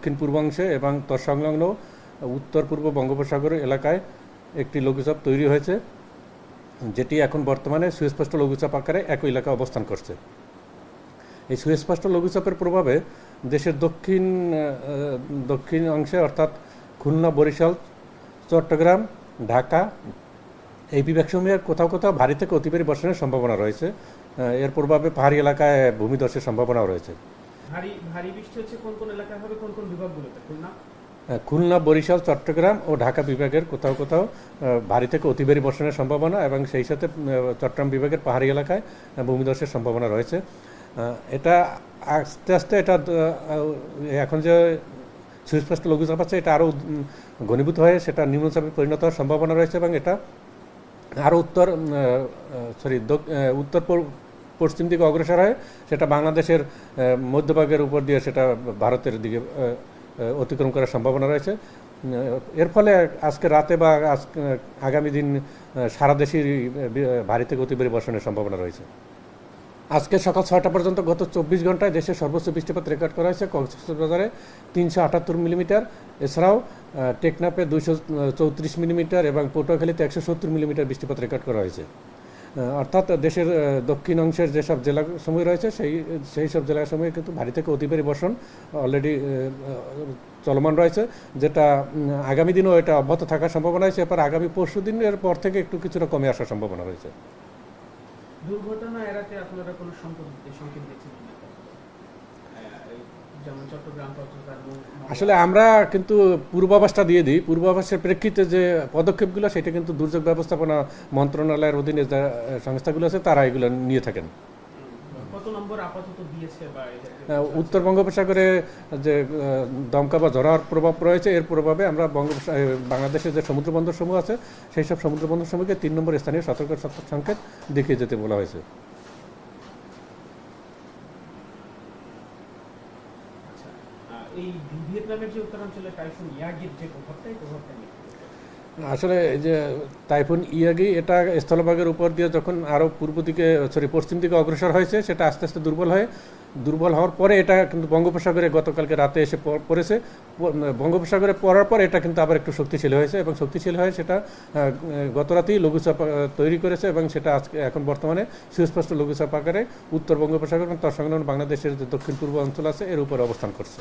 দক্ষিণ পূর্বাংশে এবং তৎসংলগ্ন উত্তর পূর্ব বঙ্গোপসাগর এলাকায় একটি লঘুচাপ তৈরি হয়েছে, যেটি এখন বর্তমানে সুস্পষ্ট লঘুচাপ আকারে একই এলাকায় অবস্থান করছে। এই সুস্পষ্ট লঘুচাপের প্রভাবে দেশের দক্ষিণ অংশে অর্থাৎ খুলনা, বরিশাল, চট্টগ্রাম, ঢাকা এই বিভাগসমূহের কোথাও কোথাও ভারী থেকে অতি ভারী বর্ষণের সম্ভাবনা রয়েছে। এর প্রভাবে পাহাড়ি এলাকায় ভূমিধসের সম্ভাবনাও রয়েছে। ভারী বৃষ্টি হচ্ছে কোন কোন এলাকায় হবে, কোন কোন বিভাগগুলোতে? খুলনা, বরিশাল, চট্টগ্রাম ও ঢাকা বিভাগের কোথাও কোথাও ভারী থেকে অতি ভারী বর্ষণের সম্ভাবনা এবং সেই সাথে চট্টগ্রাম বিভাগের পাহাড়ি এলাকায় ভূমিধসের সম্ভাবনা রয়েছে। এটা আস্তে আস্তে এটা এখন যে সুস্পষ্ট লঘুচাপ আছে এটা আরও ঘনীভূত হয়ে সেটা নিম্নচাপে পরিণত হওয়ার সম্ভাবনা রয়েছে এবং এটা আরও উত্তর পশ্চিম দিকে অগ্রসর হয় সেটা বাংলাদেশের মধ্যভাগের উপর দিয়ে সেটা ভারতের দিকে অতিক্রম করার সম্ভাবনা রয়েছে। এর ফলে আজকে রাতে বা আগামী দিন সারা দেশের ভারী থেকে অতি ভারী বর্ষণের সম্ভাবনা রয়েছে। আজকে সকাল 6টা পর্যন্ত গত 24 ঘন্টায় দেশের সর্বোচ্চ বৃষ্টিপাত রেকর্ড করা হয়েছে কক্সবাজারে 378 মিলিমিটার, এছাড়াও টেকনাফে 234 মিলিমিটার এবং পটুয়াখালীতে 170 মিলিমিটার বৃষ্টিপাত রেকর্ড করা হয়েছে। অর্থাৎ দেশের দক্ষিণ অংশের যেসব জেলাসমূহ রয়েছে সেই সব জেলাসমূহে কিন্তু ভারী থেকে অতি ভারী বর্ষণ অলরেডি চলমান রয়েছে, যেটা আগামী দিনেও এটা অব্যাহত থাকার সম্ভাবনা রয়েছে। এরপর আগামী পরশু দিনের পর থেকে একটু কিছুটা কমে আসার সম্ভাবনা রয়েছে। দুর্ঘটনা এড়াতে আপনারা কোনো সংকেত দিচ্ছেন? আসলে আমরা কিন্তু পূর্বাভাসটা দিয়ে দিই। পূর্বাভাসের প্রেক্ষিতে যে পদক্ষেপগুলো সেটা কিন্তু দুর্যোগ ব্যবস্থাপনা মন্ত্রণালয়ের অধীনে যে সংস্থাগুলো আছে তারা এগুলো নিয়ে থাকেন। কত নম্বর আপাতত দিয়েছে? উত্তর বঙ্গোপসাগরে যে দমকা বা ঝড়ার প্রভাব রয়েছে, এর প্রভাবে আমরা বাংলাদেশের যে সমুদ্র বন্দর সমূহ আছে সেই সব সমুদ্র বন্দর সমূহকে 3 নম্বর স্থানীয় সতর্ক সংকেত দেখিয়ে যেতে বলা হয়েছে। আসলে যে টাইফুন ইয়াগি এটা স্থলভাগের উপর দিয়ে যখন আরও পশ্চিম দিকে অগ্রসর হয়েছে সেটা আস্তে আস্তে দুর্বল হওয়ার পরে এটা কিন্তু বঙ্গোপসাগরে গতকালকে রাতে এসে পড়েছে। বঙ্গোপসাগরে পড়ার পর এটা কিন্তু আবার একটু শক্তিশালী হয়েছে এবং শক্তিশালী হয়ে সেটা গতরাতেই লঘুচাপ তৈরি করেছে এবং সেটা এখন বর্তমানে সুস্পষ্ট লঘুচাপ আকারে উত্তর বঙ্গোপসাগর এবং তৎসংলগ্ন বাংলাদেশের যে দক্ষিণ পূর্ব অঞ্চল আছে এর উপর অবস্থান করছে।